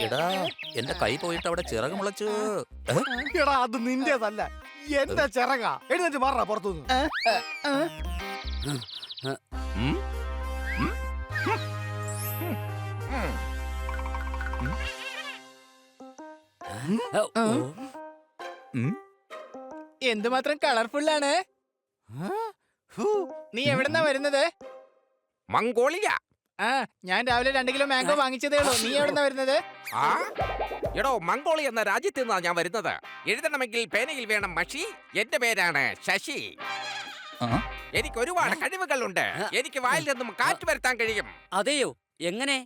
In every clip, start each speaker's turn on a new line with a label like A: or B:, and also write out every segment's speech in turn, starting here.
A: എടാ എന്റെ കൈ പോയിട്ട് അവിടെ ചിറക് മുളച്ചു.
B: എടാ അത് നിന്റേതല്ല, എന്റെ ചിറക. എഴുന്നേറ്റ് മാറാ പുറത്തുനിന്ന്.
C: എന്തുമാത്രം കളർഫുള്ളാണ്. നീ എവിടെന്നാ വരുന്നത്?
D: മംഗോളിയ.
C: ആ, ഞാൻ രാവിലെ 2 കിലോ മാംഗോ വാങ്ങിച്ചതേ ഉള്ളൂ. നീ എവിടെന്നാ വരുന്നത്?
D: ആ എടോ, മംഗോളിയ എന്ന രാജ്യത്ത് നിന്നാണ് ഞാൻ വരുന്നത്. എഴുതണമെങ്കിൽ പേനയിൽ വേണം മഷി. എന്റെ പേരാണ് ശശി. എനിക്ക് ഒരുപാട് കഴിവുകളുണ്ട്. എനിക്ക് വായിൽ നിന്നും കാറ്റ് വരുത്താൻ കഴിയും.
A: അതെയോ? എങ്ങനെ?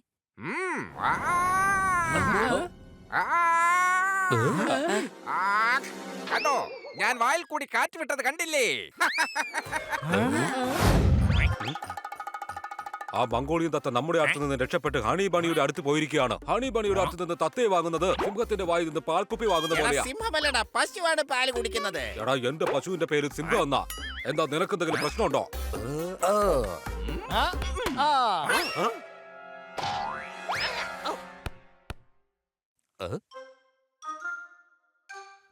D: കണ്ടോ, ഞാൻ വായിൽ കൂടി കാറ്റ് വിട്ടത് കണ്ടില്ലേ?
E: ആ മംഗോളിയൻ തത്ത നമ്മുടെ അടുത്ത് നിന്ന് രക്ഷപ്പെട്ട് ഹണി ബണിയുടെ അടുത്ത് പോയിരിക്കുകയാണ്. ഹണി ബണിയുടെ അടുത്ത് നിന്ന് തത്തയെ വാങ്ങുന്നത് സിംഹത്തിന്റെ വായിൽ നിന്ന് പാൽക്കുപ്പി വാങ്ങുന്ന പോലെയാ.
D: സിംഹമല്ലടാ, പശുവാണ് പാല് കുടിക്കുന്നത്.
E: എടാ, എന്റെ പശുവിന്റെ പേര് സിംഹം എന്നാ. എന്താ, നിനക്ക് എന്തെങ്കിലും പ്രശ്നമുണ്ടോ?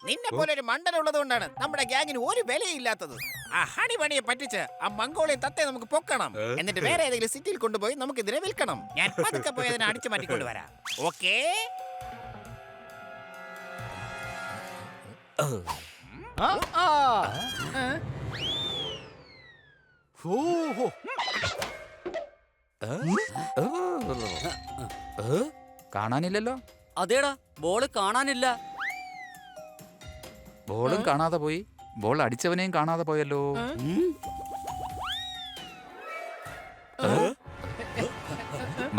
D: നിന്നെ പോലെ ഒരു മണ്ടൻ ഉള്ളത് കൊണ്ടാണ് നമ്മുടെ ഗ്യാങ്ങിന് ഒരു വിലയില്ലാത്തത്. ആ ഹണി ബണിയെ പറ്റിച്ച് ആ മംഗോളിയൻ തത്തയെ നമുക്ക് പൊക്കണം. എന്നിട്ട് വേറെ ഏതെങ്കിലും സിറ്റിയിൽ കൊണ്ടുപോയി നമുക്ക് ഇതിനെ വിൽക്കണം. ഞാൻ പതുക്കെ പോയി അതിനെ അടിച്ചു മാറ്റിക്കൊണ്ട് വരാം. ഓക്കേ?
A: കാണാനില്ലല്ലോ. അതേടാ, ബോള് കാണാനില്ല.
F: ബോളും കാണാതെ പോയി, ബോൾ അടിച്ചവനെയും കാണാതെ പോയല്ലോ.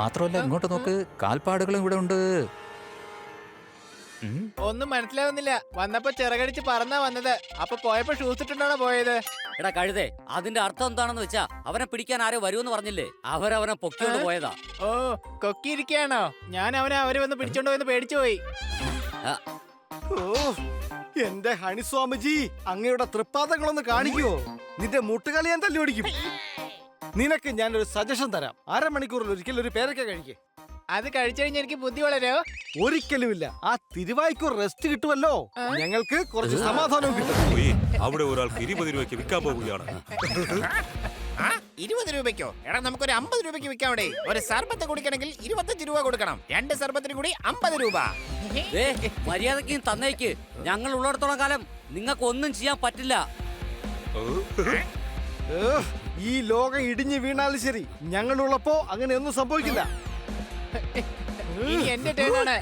F: മാത്രമല്ല, ഇങ്ങോട്ട് നോക്ക്, കാൽപ്പാടുകളും ഇവിടെ ഉണ്ട്.
C: ഒന്നും മനസ്സിലാവുന്നില്ല. വന്നപ്പോ ചിറകടിച്ച് പറന്നാ വന്നത്. അപ്പൊ പോയപ്പോ ഷൂസ് ഇട്ടുണ്ടാണോ പോയത്?
A: എടാ കഴുതേ, അതിന്റെ അർത്ഥം എന്താണെന്ന് വെച്ചാ അവനെ പിടിക്കാൻ ആരോ വരുമെന്ന് പറഞ്ഞില്ലേ? അവരവനെ പൊക്കിക്കൊണ്ട് പോയതാ.
C: ഓ, കൊക്കിയിരിക്കാണോ? ഞാൻ അവര് വന്ന് പിടിച്ചോണ്ട് പോയെന്ന് പേടിച്ചു പോയി.
B: എന്റെ ഹണിസ്വാമിജി, അങ്ങയുടെ തൃപ്പാദങ്ങളൊന്ന് കാണിക്കുവോ? നിന്റെ മുട്ടുകളി ഞാൻ തല്ലി ഓടിക്കും. നിനക്ക് ഞാനൊരു സജഷൻ തരാം. 1/2 മണിക്കൂറിൽ ഒരിക്കൽ ഒരു പേരക്ക കഴിക്കേ.
C: അത് കഴിച്ചു കഴിഞ്ഞാൽ എനിക്ക് ബുദ്ധി വളരോ?
B: ഒരിക്കലുമില്ല. ആ തിരുവായ്ക്കൂർ റെസ്റ്റ് കിട്ടുമല്ലോ, ഞങ്ങൾക്ക് കുറച്ച് സമാധാനവും കിട്ടും.
E: അവിടെ ഒരാൾക്ക് 20 രൂപയ്ക്ക് വിൽക്കാൻ പോവുകയാണ്.
D: 20 രൂപയ്ക്കോ? എടാ, നമുക്കൊരു 50 രൂപയ്ക്ക് വിൽക്കാവിടെ. ഒരു സർബത്ത് കുടിക്കണമെങ്കിൽ 25 രൂപ കൊടുക്കണം. 2 സർബത്തിന് കൂടി 50 രൂപ.
A: മര്യാദക്ക് തന്നേക്ക്. ഞങ്ങൾ ഉള്ളിടത്തോളം കാലം നിങ്ങൾക്ക് ഒന്നും ചെയ്യാൻ പറ്റില്ല.
B: ഈ ലോകം ഇടിഞ്ഞു വീണാലും ശരി, ഞങ്ങളുള്ളപ്പോ അങ്ങനെ ഒന്നും സംഭവിക്കില്ല.
C: ഇനി എന്റെ ടേണാണ്.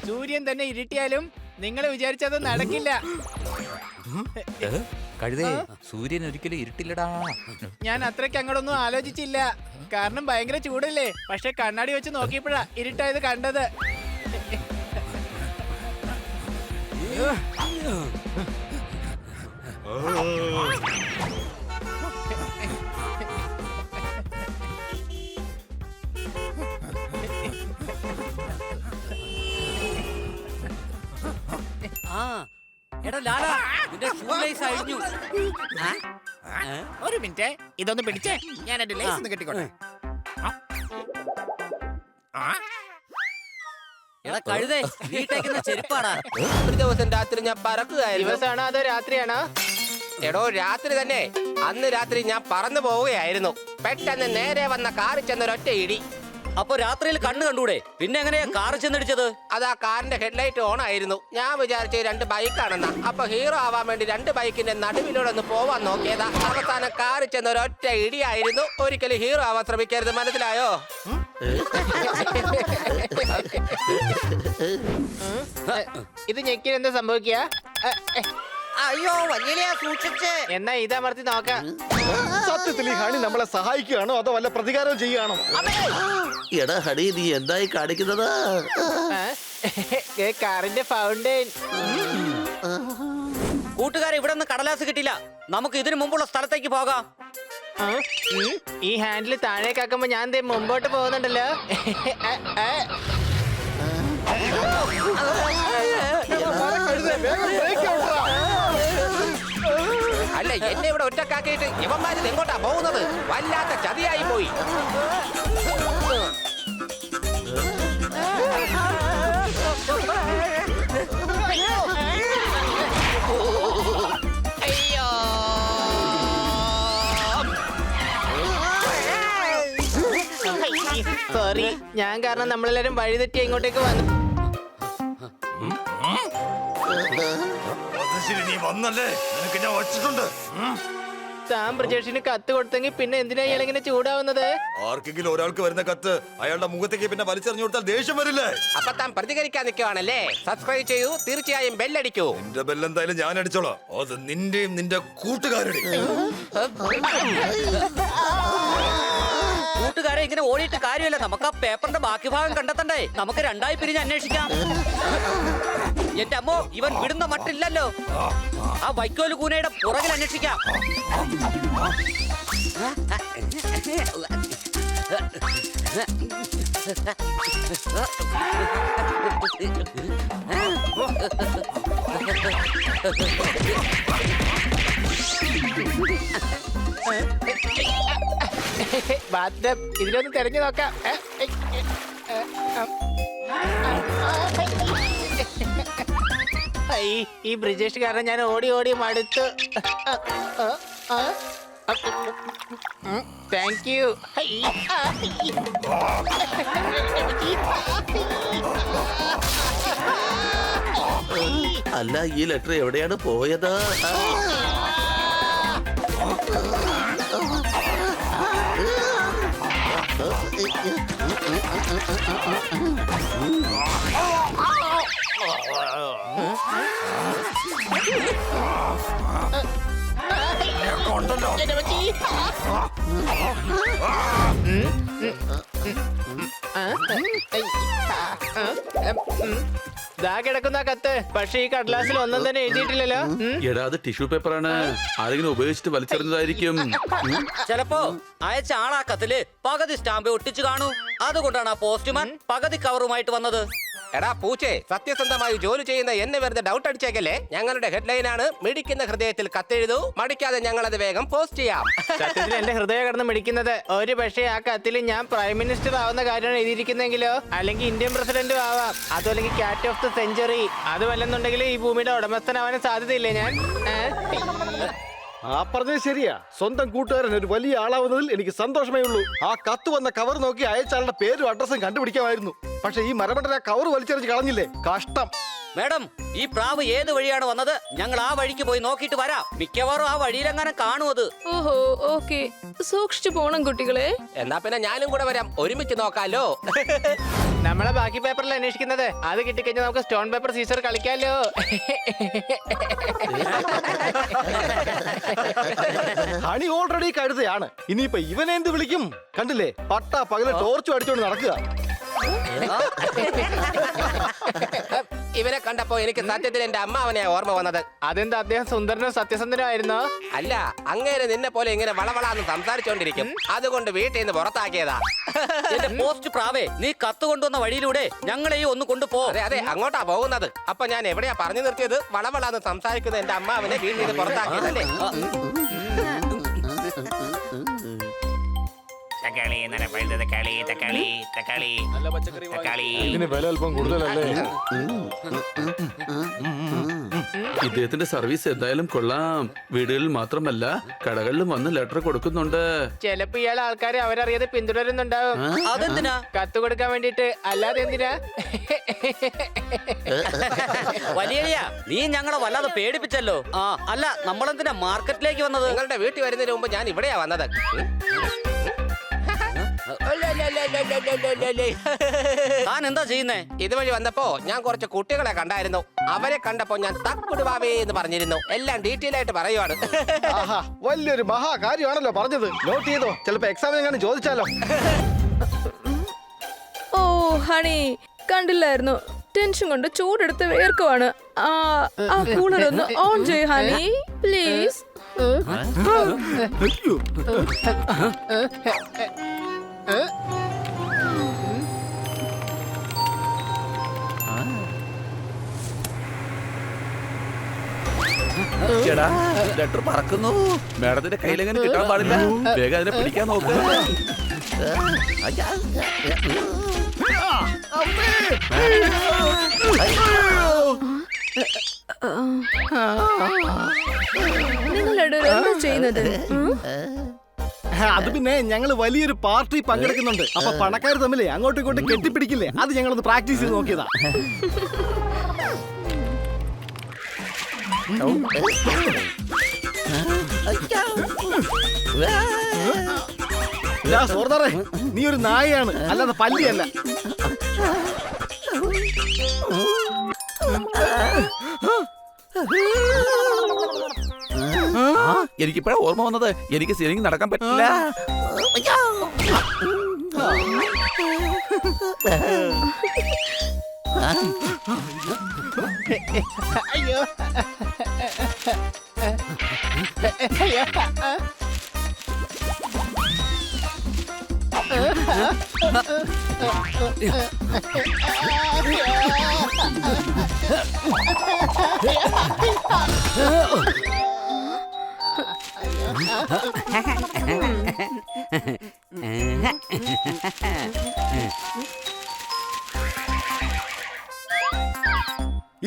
C: സൂര്യൻ തന്നെ ഇരുട്ടിയാലും നിങ്ങൾ വിചാരിച്ചത് നടക്കില്ല.
F: കഴുതേ, സൂര്യൻ ഒരിക്കലും ഇരുട്ടില്ലടാ.
C: ഞാൻ അത്രയ്ക്ക് അങ്ങോട്ടൊന്നും ആലോചിച്ചില്ല. കാരണം ഭയങ്കര ചൂടല്ലേ. പക്ഷെ കണ്ണാടി വെച്ച് നോക്കിയപ്പോഴാ ഇരുട്ടായത് കണ്ടത്.
A: എടാ ലാലാ, നിന്റെ ഷൂ ലൈസ് അഴിഞ്ഞു.
D: ഒരു മിനിറ്റ്, ഇതൊന്ന് പിടിച്ചേ. ഞാൻ എന്റെ ലേസ് ഒന്ന് കെട്ടിക്കോട്ടെ.
A: എടാ കഴുതേ, വീട്ടേക്കുന്ന ചെരുപ്പാടാ.
G: ഒരു ദിവസം രാത്രി ഞാൻ പറക്കുകയായിരുന്നു.
C: ദിവസമാണോ അതോ രാത്രിയാണോ?
G: എടോ, രാത്രി തന്നെ. അന്ന് രാത്രി ഞാൻ പറന്നു പോവുകയായിരുന്നു. പെട്ടെന്ന് നേരെ വന്ന കാറിൽ ചെന്നൊരൊറ്റ ഇടി.
A: അപ്പൊ രാത്രിയിൽ കണ്ണു കണ്ടൂടെ? പിന്നെ എങ്ങനെയാ കാറ് ചെന്നിടിച്ചത്?
G: അത് ആ കാറിന്റെ ഹെഡ്ലൈറ്റ് ഓൺ ആയിരുന്നു. ഞാൻ വിചാരിച്ച 2 ബൈക്കാണെന്നാ. അപ്പൊ ഹീറോ ആവാൻ വേണ്ടി 2 ബൈക്കിന്റെ നടുവിലൂടെ ഒന്ന് പോവാൻ നോക്കിയതാ. അവസാനം കാറിൽ ചെന്നൊരൊറ്റ ഇടിയായിരുന്നു. ഒരിക്കലും ഹീറോ ആവാൻ ശ്രമിക്കരുത്, മനസ്സിലായോ?
C: ഇത് ഞെക്കിന് എന്താ സംഭവിക്കുക?
G: അയ്യോ, വലിയ സൂക്ഷിച്ച്.
C: എന്നാ ഇതമർത്തി നോക്കാം.
B: സത്യത്തിൽ ഈ ഹണി നമ്മളെ സഹായിക്കുകയാണോ അതോ വല്ല പ്രതികാരവും ചെയ്യുകയാണോ?
H: എടാ ഹണി, നീ എന്തായി കാണിക്കുന്നത്?
C: കാറിന്റെ ഫൗണ്ടൈൻ.
A: കൂട്ടുകാരെ ഇവിടെ നിന്ന് കടലാസ് കിട്ടില്ല. നമുക്ക് ഇതിനു മുമ്പുള്ള സ്ഥലത്തേക്ക് പോകാം.
C: ഈ ഹാൻഡിൽ താഴേക്കാക്കുമ്പോ ഞാൻ ദേ മുമ്പോട്ട് പോകുന്നുണ്ടല്ലോ.
G: അല്ല, എന്നെ ഇവിടെ ഒറ്റക്കാക്കിയിട്ട് ഇവന്മാരിത് എങ്ങോട്ടാ പോകുന്നത്? വല്ലാത്ത ചതിയായി പോയി.
C: സോറി, ഞാൻ കാരണം നമ്മളെല്ലാരും വഴിതെറ്റി ഇങ്ങോട്ടേക്ക് വന്നു.
I: നീ വന്നല്ലേ, നിനക്ക് ഞാൻ വച്ചിട്ടുണ്ട്.
C: താൻ ബ്രിജേഷിന് കത്ത് കൊടുത്തെങ്കിൽ പിന്നെ എന്തിനാ ഇയാൾ ഇങ്ങനെ ചൂടാവുന്നത്?
I: ആർക്കെങ്കിലും ഒരാൾക്ക് വരുന്ന കത്ത് അയാളുടെ മുഖത്തേക്ക് പിന്നെ വലിച്ചെറിഞ്ഞു കൊടുത്താൽ ദേഷ്യം വരില്ലേ?
G: അപ്പൊ താൻ പ്രതികരിക്കാൻ നിൽക്കുവാണല്ലേ? സബ്സ്ക്രൈബ് ചെയ്യൂ, തീർച്ചയായും ബെല്ലടിക്കൂ.
I: നിന്റെ ബെല്ലെന്തായാലും ഞാൻ അടിച്ചോളാം. അത് നിന്റെയും നിന്റെ കൂട്ടുകാരുടെയും.
A: കൂട്ടുകാരെ ഇങ്ങനെ ഓടിയിട്ട് കാര്യമില്ല. നമുക്ക് ആ പേപ്പറിന്റെ ബാക്കി ഭാഗം കണ്ടെത്തണ്ടേ? നമുക്ക് രണ്ടായി പിരിഞ്ഞ് അന്വേഷിക്കാം. എന്റെ അമ്മോ, ഇവൻ വിടുന്ന മട്ടില്ലല്ലോ. ആ വൈക്കോല് കൂനയുടെ പുറകിൽ അന്വേഷിക്കാം.
C: ബാത്ടബ്, ഇതിലൊന്ന് തെരഞ്ഞു നോക്കാം. ഈ ബ്രിജേഷ് കാരണം ഞാൻ ഓടി ഓടി മടുത്തു. Thank you.
H: അല്ല, ഈ ലെറ്റർ എവിടെയാണ് പോയത്?
C: ദാ കിടക്കുന്ന കത്ത്. പക്ഷെ ഈ കടലാസിൽ ഒന്നും തന്നെ എഴുതിയിട്ടില്ലല്ലോ.
H: എടാ, അത് ടിഷ്യൂ പേപ്പറാണ്. ആരെങ്കിലും ഉപയോഗിച്ചിട്ട് വലിച്ചെറിഞ്ഞതായിരിക്കും.
A: ചിലപ്പോ അയച്ച ആളാ കത്തില് പകുതി സ്റ്റാമ്പ് ഒട്ടിച്ചു കാണൂ. അതുകൊണ്ടാണ് ആ പോസ്റ്റ്മാൻ പകുതി കവറുമായിട്ട് വന്നത്.
G: എടാ പൂച്ചേ, സത്യസന്ധമായി ജോലി ചെയ്യുന്ന എന്നെ വെറുതെ ഡൗട്ട് അടിച്ചേക്കല്ലേ. ഞങ്ങളുടെ ഹെഡ്ലൈനാണ് മിടിക്കുന്ന ഹൃദയത്തിൽ കത്തെഴുതൂ, മടിക്കാതെ ഞങ്ങൾ അത് വേഗം പോസ്റ്റ് ചെയ്യാം.
C: സത്യത്തിൽ എന്റെ ഹൃദയം കിടന്ന് മിടിക്കുന്നത്. ഒരു പക്ഷേ ആ കത്തിൽ ഞാൻ പ്രൈം മിനിസ്റ്റർ ആവുന്ന കാര്യമാണ് എഴുതിയിരിക്കുന്നെങ്കിലോ, അല്ലെങ്കിൽ ഇന്ത്യൻ പ്രസിഡന്റും ആവാം, അതോ അല്ലെങ്കിൽ ക്യാറ്റ് ഓഫ് ദ സെഞ്ചുറി. അതുമല്ലെന്നുണ്ടെങ്കിൽ ഈ ഭൂമിയുടെ ഉടമസ്ഥനാവാൻ സാധ്യതയില്ലേ ഞാൻ?
B: ആ പറഞ്ഞത് ശരിയാ. സ്വന്തം കൂട്ടുകാരൻ ഒരു വലിയ ആളാവുന്നതിൽ എനിക്ക് സന്തോഷമേ ഉള്ളൂ. ആ കത്ത് വന്ന കവർ നോക്കി അയച്ചാളുടെ പേരും അഡ്രസ്സും കണ്ടുപിടിക്കാമായിരുന്നു. പക്ഷെ ഈ മരമണ്ടര കവർ വലിച്ചെറിഞ്ഞ് കളഞ്ഞില്ലേ, കഷ്ടം.
A: മാഡം, ഈ പ്രാവ് ഏത് വഴിയാണ് വന്നത്? ഞങ്ങൾ ആ വഴിക്ക് പോയി നോക്കിയിട്ട് വരാം. മിക്കവാറും ആ വഴിയിലെങ്ങനെ കാണും അത്.
J: ഓഹോ, ഓക്കെ. സൂക്ഷിച്ചു പോണം കുട്ടികളെ.
G: എന്നാ പിന്നെ ഞാനും കൂടെ വരാം, ഒരുമിച്ച് നോക്കാലോ.
C: നമ്മളെ ബാക്കി പേപ്പറിൽ അന്വേഷിക്കുന്നത്. അത് കിട്ടിക്കഴിഞ്ഞാൽ നമുക്ക് സ്റ്റോൺ പേപ്പർ സീസർ കളിക്കാലോ.
B: ഹണി ഓൾറെഡി കഴുതയാണ്. ഇനിയിപ്പോ ഇവനെ എന്ത് വിളിക്കും? കണ്ടില്ലേ, പട്ട പകല് ടോർച്ചും അടിച്ചോണ്ട് നടക്കുക.
G: ഇവനെ കണ്ടപ്പോ എനിക്ക് സത്യത്തിൽ എന്റെ അമ്മാവനെ ഓർമ്മ വന്നത്.
C: അതെന്താ, അദ്ദേഹം സുന്ദരനോ സത്യസന്ധനോ ആയിരുന്നോ?
G: അല്ല, അങ്ങേരെ നിന്നെ പോലെ ഇങ്ങനെ വളവളാന്ന് സംസാരിച്ചോണ്ടിരിക്കും. അതുകൊണ്ട് വീട്ടിൽ നിന്ന് പുറത്താക്കിയതാ.
A: എന്റെ പോസ്റ്റ് പ്രാവേ, നീ കത്ത് കൊണ്ടുവന്ന വഴിയിലൂടെ ഞങ്ങളെയും ഒന്ന് കൊണ്ടുപോ.
G: അതെ അതെ, അങ്ങോട്ടാ പോകുന്നത്. അപ്പൊ ഞാൻ എവിടെയാ പറഞ്ഞു നിർത്തിയത്? വളവളാന്ന് സംസാരിക്കുന്ന എന്റെ അമ്മാവനെ വീട്ടിൽ നിന്ന് പുറത്താക്കിയതല്ലേ.
B: ഇതിന് വില അല്പം കൂടുതലല്ലേ?
H: ഇദ്ദേഹത്തിന്റെ സർവീസ് എന്തായാലും കൊള്ളാം. വീടുകളിൽ മാത്രമല്ല കടകളിലും വന്ന് ലെറ്റർ കൊടുക്കുന്നുണ്ട്.
C: ചിലപ്പോ ഇയാൾ ആൾക്കാരെ അവരറിയാതെ പിന്തുടരുന്നുണ്ടാവും.
A: അതെന്തിനാ?
C: കത്ത് കൊടുക്കാൻ വേണ്ടിട്ട്, അല്ലാതെ എന്തിനാ?
A: വലിയ നീ ഞങ്ങളെ വല്ലാതെ പേടിപ്പിച്ചല്ലോ. ആ അല്ല, നമ്മളെന്തിനാ മാർക്കറ്റിലേക്ക് വന്നത്?
G: നിങ്ങളുടെ വീട്ടിൽ വരുന്നതിന് മുമ്പ് ഞാൻ ഇവിടെയാ വന്നത്.
A: താൻ എന്താ ചെയ്യുന്നേ?
G: ഇതുവഴി വന്നപ്പോ ഞാൻ കുറച്ച് കുട്ടികളെ കണ്ടായിരുന്നു. അവരെ കണ്ടപ്പോ ഞാൻ തക്കുടുവാവേ എന്ന് പറഞ്ഞിരുന്നു. എല്ലാം ഡീറ്റെയിൽ ആയിട്ട് പറയുവാണ്.
B: ആഹാ, വലിയൊരു മഹാകാര്യമാണല്ലോ പറഞ്ഞത്. നോട്ട് ചെയ്തോ, ചിലപ്പോ എക്സാമിന് എങ്ങനെ ചോദിച്ചാലോ.
J: ഓ ഹണി, കണ്ടില്ലായിരുന്നു. ടെൻഷൻ കൊണ്ട് ചൂടെടുത്ത് വേർക്കുവാണ്. ആ കൂളർ ഒന്ന് ഓൺ ചെയ്യ് ഹണി പ്ലീസ്.
H: ലെറ്റർ പറക്കുന്നു. മേഡത്തിന്റെ കയ്യിലെങ്ങനെ കിട്ടാൻ പാടില്ല. വേഗം അതിനെ പിടിക്കാൻ നോക്ക്.
J: നിങ്ങളുടെ എന്താ ചെയ്യുന്നത്?
B: അത് പിന്നെ ഞങ്ങൾ വലിയൊരു പാർട്ടി പങ്കെടുക്കുന്നുണ്ട്. അപ്പൊ പണക്കാർ തമ്മിലേ അങ്ങോട്ടും ഇങ്ങോട്ടും കെട്ടിപ്പിടിക്കില്ലേ, അത് ഞങ്ങളൊന്ന് പ്രാക്ടീസ് ചെയ്ത് നോക്കിയതാ. സോർദാറേ, നീ ഒരു നായയാണ്, അല്ലാതെ പല്ലിയല്ല.
H: എനിക്കിപ്പോഴാ ഓർമ്മ വന്നത്. എനിക്ക് ശരിക്കും നടക്കാൻ പറ്റില്ല.
C: അയ്യോ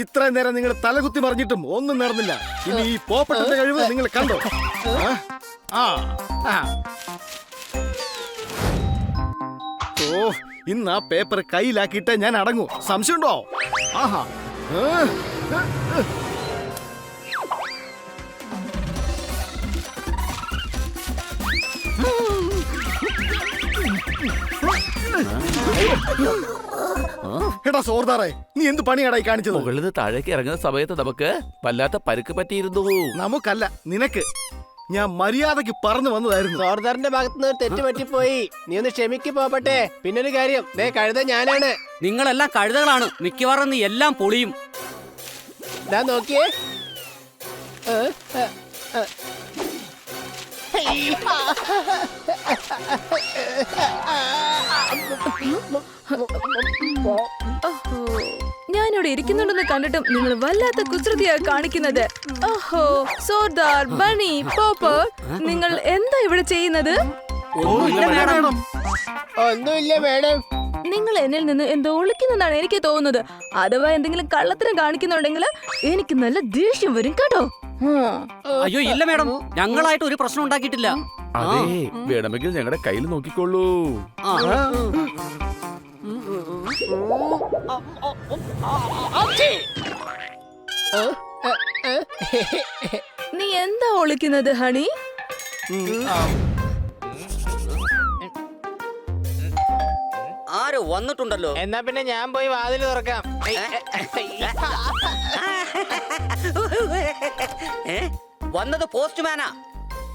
B: ഇത്രയും നേരം നിങ്ങൾ തലകുത്തി മറിഞ്ഞിട്ടും ഒന്നും നടന്നില്ല. ഇനി ഈ പോപ്പട്ടന്റെ കഴിവ് നിങ്ങൾ കണ്ടോ? ഓ, ഇന്ന് ആ പേപ്പർ കയ്യിലാക്കിയിട്ട് ഞാൻ അടങ്ങൂ. സംശയമുണ്ടോ? ആഹാ. എടാ സോർദാറേ, നീ എന്ത് പണിയാടായി കാണിച്ചത്?
H: മുകളിൽ താഴേക്ക് ഇറങ്ങുന്ന സമയത്ത് നമുക്ക് വല്ലാത്ത പരുക്ക് പറ്റിയിരുന്നു.
B: നമുക്കല്ല, നിനക്ക്. ഞാൻ മര്യാദക്ക് പറഞ്ഞു വന്നതായിരുന്നു.
C: സോർദാറിന്റെ ഭാഗത്തുനിന്ന് ഒരു തെറ്റ് പറ്റിപ്പോയി. നീ ഒന്ന് ക്ഷമിക്ക് പോപ്പട്ടെ. പിന്നൊരു കാര്യം, ദേ കഴുത ഞാനാണ്.
A: നിങ്ങളെല്ലാം കഴുതകളാണ്. മിക്കവാറും നീ എല്ലാം പൊളിയും.
C: ഞാൻ നോക്കിയേ.
J: ഞാനിവിടെ ഇരിക്കുന്നുണ്ടെന്ന് കണ്ടിട്ടും നിങ്ങൾ വല്ലാത്ത കുസൃതിയാ കാണിക്കുന്നത്. ഓഹോ, സോർദാർ, ബണി, പോപ്പർ, നിങ്ങൾ എന്താ ഇവിടെ ചെയ്യുന്നത്?
C: ഒന്നുമില്ല മേഡം.
J: നിങ്ങൾ എന്നിൽ നിന്ന് എന്തോ ഒളിക്കുന്നതാണ് എനിക്ക് തോന്നുന്നത്. അഥവാ എന്തെങ്കിലും കള്ളത്തരം കാണിക്കുന്നുണ്ടെങ്കിൽ എനിക്ക് നല്ല ദേഷ്യം വരും കേട്ടോ.
A: അയ്യോ ഇല്ല മേഡം, ഞങ്ങളായിട്ട് ഒരു പ്രശ്നം ഉണ്ടാക്കിയിട്ടില്ല.
H: അതെ, വേണമെങ്കിൽ ഞങ്ങളുടെ കയ്യിൽ നോക്കിക്കോളൂ.
J: നീ എന്താ ഒളിക്കുന്നത് ഹണി?
A: ആരോ വന്നിട്ടുണ്ടല്ലോ.
C: എന്നാ പിന്നെ ഞാൻ പോയി വാതിൽ തുറക്കാം.
A: വന്നത് പോസ്റ്റ്മാനാ.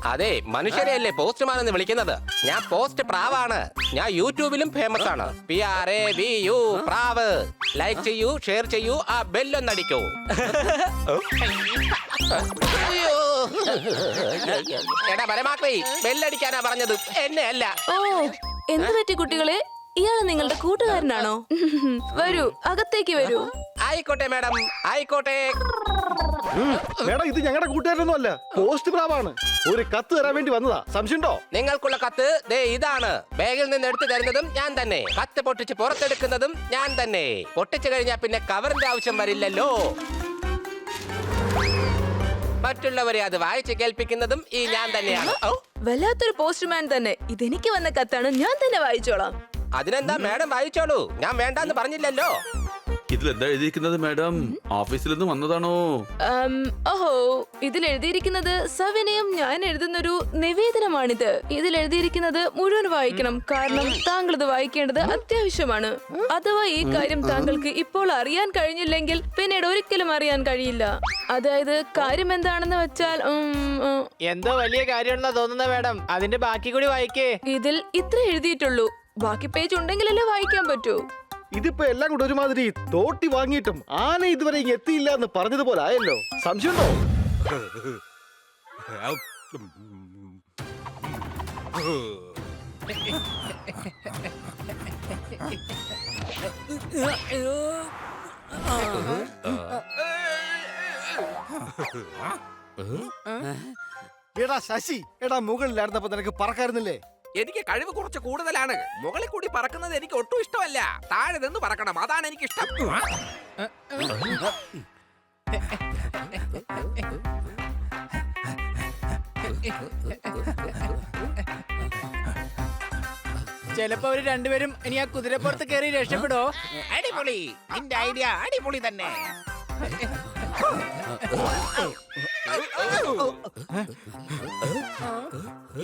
G: അതെ, മനുഷ്യരെയല്ലേ പോസ്റ്റ്മാൻ എന്ന് വിളിക്കുന്നത്. ഞാൻ പോസ്റ്റ് പ്രാവാണ്. ഞാൻ യൂട്യൂബിലും ഫേമസ് ആണ്. PRAVU പ്രാവ്. ലൈക്ക് ചെയ്യൂ, ഷെയർ ചെയ്യൂ, ആ ബെല്ലൊന്നടിക്കൂ. എടാ പരമാക്രി, ബെല്ലടിക്കാനാ പറഞ്ഞത്, എന്നെ അല്ല.
J: ഓ, എന്ത് പറ്റി കുട്ടികളെ? ഇയാള് നിങ്ങളുടെ കൂട്ടുകാരനാണോ? വരൂ, അകത്തേക്ക് വരൂ.
G: ആയിക്കോട്ടെ മാഡം, ആയിക്കോട്ടെ.
B: മേഡം, ഇത് ഞങ്ങളുടെ കൂട്ടുകാരൊന്നും അല്ല, പോസ്റ്റ് പ്രാവാണ്. ഒരു കത്ത് തരാൻ വേണ്ടി വന്നതാ. സംശയമുണ്ടോ?
G: നിങ്ങൾക്കുള്ള കത്ത് ദേ ഇതാണ്. ബാഗിൽ നിന്ന് എടുത്തു തരുന്നതും ഞാൻ തന്നെ. കത്ത് പൊട്ടിച്ച് പുറത്തെടുക്കുന്നതും ഞാൻ തന്നെ. പൊട്ടിച്ചു കഴിഞ്ഞാൽ പിന്നെ കവറിന്റെ ആവശ്യം വരില്ലല്ലോ. മറ്റുള്ളവരെ അത് വായിച്ച് കേൾപ്പിക്കുന്നതും ഈ ഞാൻ തന്നെയാണ്.
J: വല്ലാത്തൊരു പോസ്റ്റ്മാൻ തന്നെ. ഇതെനിക്ക് വന്ന കത്താണ്, ഞാൻ തന്നെ വായിച്ചോളാം.
G: അതിനെന്താ മാഡം, വായിച്ചോളൂ. ഞാൻ വേണ്ടാന്ന് പറഞ്ഞില്ലല്ലോ.
H: ഇതിലെന്താ എഴുതിയിരിക്കുന്നത് മാഡം? ഓഫീസിൽ നിന്ന് വന്നതാണോ?
J: ഓഹോ, ഇതിൽ എഴുതിയിരിക്കുന്നത് സവിനയം ഞാൻ എഴുതുന്നൊരു നിവേദനമാണിത്. ഇതിൽ എഴുതിയിരിക്കുന്നത് മുഴുവൻ വായിക്കണം, കാരണം താങ്കൾ ഇത് വായിക്കേണ്ടത് അത്യാവശ്യമാണ്. അഥവാ ഈ കാര്യം താങ്കൾക്ക് ഇപ്പോൾ അറിയാൻ കഴിഞ്ഞില്ലെങ്കിൽ പിന്നീട് ഒരിക്കലും അറിയാൻ കഴിയില്ല. അതായത് കാര്യം എന്താണെന്ന് വെച്ചാൽ
C: എന്തോ വലിയ കാര്യമുള്ള തോന്നുന്ന മാഡം. അതിന്റെ ബാക്കി കൂടി വായിക്കേ.
J: ഇതിൽ ഇത്ര എഴുതിയിട്ടുള്ളൂ. ബാക്കി പേജ് ഉണ്ടെങ്കിലല്ലേ വായിക്കാൻ പറ്റൂ.
B: ഇതിപ്പോ എല്ലാം കൂടെ ഒരുമാതിരി തോട്ടി വാങ്ങിയിട്ടും ആന ഇതുവരെ ഇങ്ങ് എത്തിയില്ല എന്ന് പറഞ്ഞതുപോലെ ആയല്ലോ. സംശയമുണ്ടോ? എടാ ശശി, എടാ മുകളിലായിരുന്നപ്പോ നിനക്ക് പറക്കായിരുന്നില്ലേ?
D: എനിക്ക് കഴിവ് കുറച്ച് കൂടുതലാണ്. മുകളിൽ കൂടി പറക്കുന്നത് എനിക്ക് ഒട്ടും ഇഷ്ടമല്ല. താഴെ നിന്ന് പറക്കണം, അതാണ് എനിക്ക് ഇഷ്ടം.
C: ചിലപ്പോ അവര് രണ്ടുപേരും ഇനി ആ കുതിരപ്പുറത്ത് കയറി രക്ഷപ്പെടോ?
D: അടിപൊളി, നിന്റെ ഐഡിയ അടിപൊളി തന്നെ.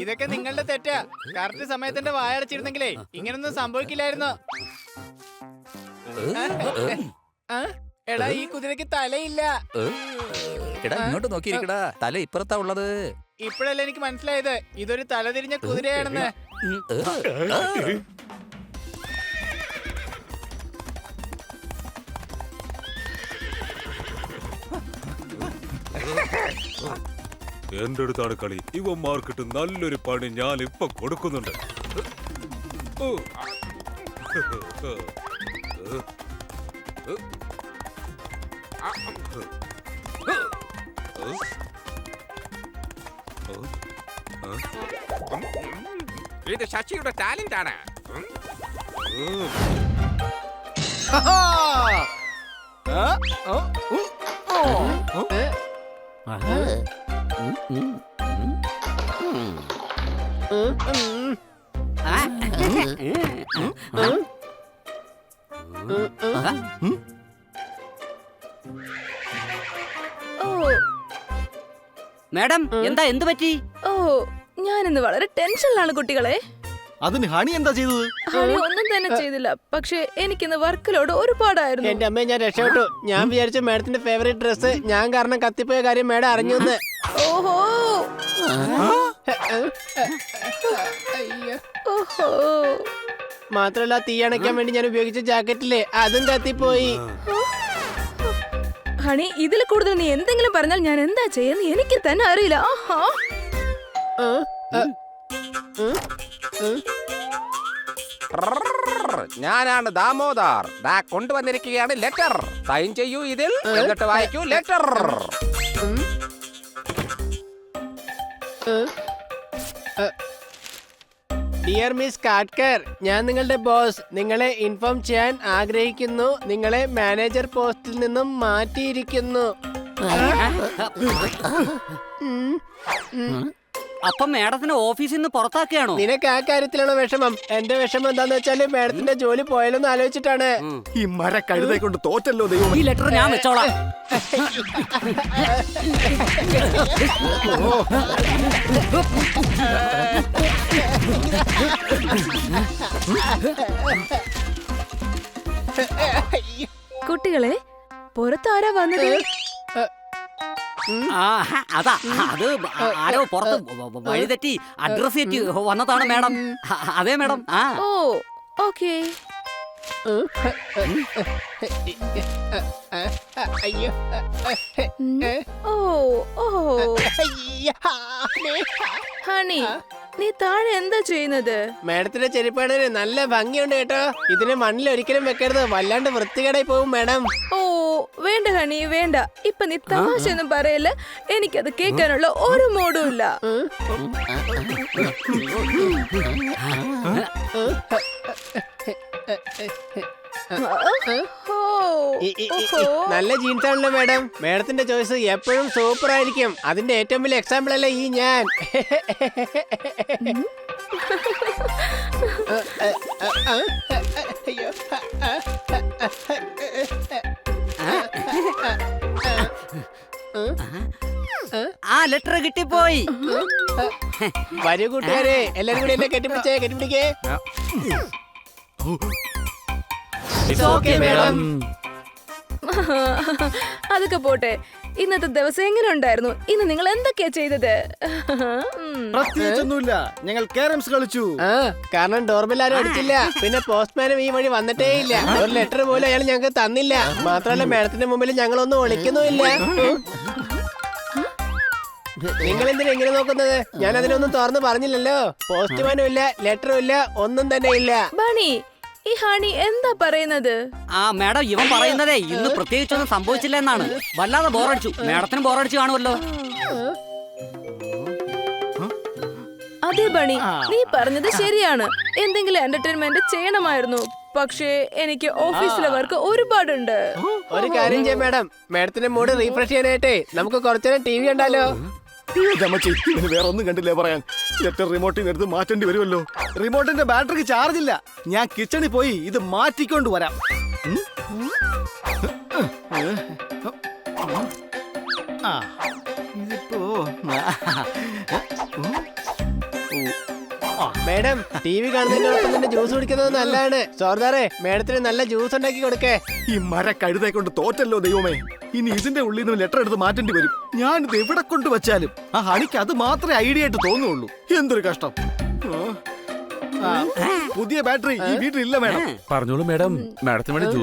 C: ഇതൊക്കെ നിങ്ങളുടെ തെറ്റാ. കറക്റ്റ് സമയത്തിന്റെ വായടച്ചിരുന്നെങ്കിലേ ഇങ്ങനൊന്നും സംഭവിക്കില്ലായിരുന്നു. എടാ, ഈ കുതിരക്ക് തലയില്ല.
F: എടാ ഇങ്ങോട്ട് നോക്കിയിരിക്കടാ, തല ഇപ്പുറത്താ ഉള്ളത്.
C: ഇപ്പോഴല്ലേ എനിക്ക് മനസ്സിലായത് ഇതൊരു തലതിരിഞ്ഞ കുതിരയാണെന്ന്.
E: എന്റെ അടുത്താണ് കളി. ഇവന്മാർക്കിട്ട് നല്ലൊരു പണി ഞാൻ ഇപ്പൊ കൊടുക്കുന്നുണ്ട്.
D: ഇത് ശശിയുടെ ടാലന്റ് ആണ്.
A: മാഡം, എന്താ, എന്ത് പറ്റി?
J: ഓ, ഞാനിന്ന് വളരെ ടെൻഷനിലാണ് കുട്ടികളെ.
B: അതിന് ഹണി എന്താ ചെയ്തത്?
J: ഹണി ഒന്നും തന്നെ ചെയ്തില്ല. പക്ഷെ എനിക്കിന്ന് വർക്കിലോട് ഒരുപാടായിരുന്നു.
C: എന്റെ അമ്മയെ ഞാൻ രക്ഷപ്പെട്ടു. ഞാൻ വിചാരിച്ചു മാഡത്തിന്റെ ഫേവറേറ്റ് ഡ്രസ് ഞാൻ കാരണം കത്തിപ്പോയ കാര്യം മാഡം അറിഞ്ഞു.
J: ഓഹോ ഓഹോ.
C: മാത്രല്ല തീ അണയ്ക്കാൻ വേണ്ടി ഞാൻ ഉപയോഗിച്ച ജാക്കറ്റില്ലേ, അതും കത്തിപ്പോയി.
J: ഹണി, ഇതിൽ കൂടുതൽ നീ എന്തെങ്കിലും പറഞ്ഞാൽ ഞാൻ എന്താ ചെയ്യുന്ന എനിക്ക് തന്നെ അറിയില്ല. ആഹാ.
G: ഞാനാണ് ദാമോദർ. ദാ കൊണ്ടുവന്നിരിക്കുകയാണ് ലെറ്റർ. സൈൻ ചെയ്യൂ ഇതിൽ, എന്നിട്ട് വായിക്കൂ ലെറ്റർ.
C: ഡിയർ മിസ് കാട്കർ, ഞാൻ നിങ്ങളുടെ ബോസ്. നിങ്ങളെ ഇൻഫോം ചെയ്യാൻ ആഗ്രഹിക്കുന്നു. നിങ്ങളെ മാനേജർ പോസ്റ്റിൽ നിന്നും മാറ്റിയിരിക്കുന്നു.
A: അപ്പം മാഡത്തിന് ഓഫീസിൽ നിന്ന് പുറത്താക്കിയാണോ?
C: നിനക്ക് ആ കാര്യത്തിലാണോ വിഷമം? എന്റെ വിഷമം എന്താന്ന് വെച്ചാല് മാഡത്തിന്റെ ജോലി പോയാലോന്ന് ആലോചിച്ചിട്ടാണ്.
B: ഈ മര കഴുതെ കൊണ്ട് തോറ്റല്ലോ ദൈവം.
A: ഈ ലെറ്റർ ഞാൻ വെച്ചോളാം.
J: കുട്ടികളെ, പുറത്താരാ വന്നത്?
A: അതാ, അത് ആരോ പുറത്ത് വഴിതെറ്റി അഡ്രസ് തെറ്റി വന്നതാണ് മാഡം. അതെ മാഡം.
J: ഓ, ഓക്കേ.
C: അയ്യോ.
J: ഓ ഓ. ഹണി, നീ താഴെ എന്താ ചെയ്യുന്നത്?
C: മാഡത്തിന്റെ ചെരുപ്പാണ് നല്ല ഭംഗിയുണ്ട് കേട്ടോ. ഇതിന് മണ്ണിൽ ഒരിക്കലും വെക്കരുത്, വല്ലാണ്ട് വൃത്തികേടായി പോകും മാഡം.
J: ഓ വേണ്ട ഹണി, വേണ്ട. ഇപ്പൊ നീ തമാശയൊന്നും പറയല്ല. എനിക്കത് കേൾക്കാനുള്ള ഒരു മൂഡും ഇല്ല.
C: നല്ല ജീൻസ് ആണല്ലോ മാഡം. മാഡത്തിന്റെ ചോയ്സ് എപ്പോഴും സൂപ്പർ ആയിരിക്കും. അതിന്റെ ഏറ്റവും വലിയ എക്സാമ്പിൾ അല്ലേ ഈ ഞാൻ.
A: ആ ലെറ്റർ കിട്ടിപ്പോയി.
C: വരൂ കൂട്ടുകാരെ, എല്ലാരും കൂടി എന്നെ കെട്ടിപ്പിടിക്കേ.
J: അതൊക്കെ പോട്ടെ, ഇന്നത്തെ ദിവസം എങ്ങനെ ഉണ്ടായിരുന്നു? ഇന്ന് നിങ്ങൾ എന്തൊക്കെയാ ചെയ്തത്?
B: പ്രത്യേകിച്ചൊന്നുമില്ല, ഞങ്ങൾ കാരംസ് കളിച്ചു.
C: കാരണം ഡോർബെൽ ആരും അടിച്ചില്ല. പിന്നെ പോസ്റ്റ്മാനും ഈ വഴി വന്നിട്ടേ ഇല്ല. ഒരു ലെറ്റർ പോലും അയാൾ ഞങ്ങൾക്ക് തന്നില്ല. മാത്രമല്ല മേഡത്തിന്റെ മുമ്പിൽ ഞങ്ങളൊന്നും ഒളിക്കുന്നുമില്ല. നിങ്ങൾ എന്തിനാ ഇങ്ങനെ നോക്കുന്നത്? ഞാൻ അതിനൊന്നും തുറന്ന് പറഞ്ഞില്ലല്ലോ. പോസ്റ്റ്മാനും ഇല്ല, ലെറ്ററും ഇല്ല, ഒന്നും തന്നെ ഇല്ല.
J: ബണി, ഈ ഹണി എന്താ പറയുന്നത്?
A: ആ മാഡം, ഇവൻ പറയുന്നതേ ഇന്ന് പ്രത്യേകിച്ചൊന്നും സംഭവിച്ചില്ല എന്നാണ്. വല്ലാതെ ബോറടിച്ചു. മാഡത്തിന് ബോറടിച്ചു കാണുമല്ലോ.
J: അതെ ബണി, നീ പറഞ്ഞത് ശരിയാണ്. എന്തെങ്കിലും എന്റർടൈൻമെന്റ് ചെയ്യണമായിരുന്നു. പക്ഷേ എനിക്ക് ഓഫീസിലെ വർക്ക് ഒരുപാടുണ്ട്.
C: ഒരു കാര്യം ചെയ്യാം മാഡം, മാഡത്തിന്റെ മൂഡ് റീഫ്രഷ് ചെയ്യാനായിട്ടേ നമുക്ക് കുറച്ചുനേരം ടി വി കണ്ടാലോ?
B: ഇവന് വേറെ ഒന്നും കണ്ടില്ലേ പറയാൻ. ലെറ്റർ റിമോട്ടിൽ എടുത്ത് മാറ്റേണ്ടി വരുമല്ലോ. റിമോട്ടിന്റെ ബാറ്ററിക്ക് ചാർജ് ഇല്ല. ഞാൻ കിച്ചണിൽ പോയി ഇത് മാറ്റിക്കൊണ്ട് വരാം. ആ, ഇതിപ്പോ
C: മാഡം, ടി വി കാണുന്നതിനോടൊപ്പം തന്നെ ജ്യൂസ് കുടിക്കുന്നത് നല്ലതാണ്. സോർദാറെ, മാഡത്തിന് നല്ല ജ്യൂസ് ഉണ്ടാക്കി കൊടുക്കേ.
B: ഈ മര കഴുതെ കൊണ്ട് തോറ്റല്ലോ ദൈവമേ. ഇനി ഇതിന്റെ ഉള്ളിൽ നിന്ന് ലെറ്റർ എടുത്ത് മാറ്റേണ്ടി വരും. ഞാനിത് എവിടെ കൊണ്ട് വെച്ചാലും ആ ഹണിക്ക് അത് മാത്രമേ ഐഡിയ ആയിട്ട് തോന്നുള്ളൂ. എന്തൊരു കഷ്ടം. പുതിയ ബാറ്ററി ഈ വീട്ടിലില്ല മാഡം.
H: പറഞ്ഞോളൂ മാഡം, മാഡത്തിന് വേണ്ടി ജ്യൂസ്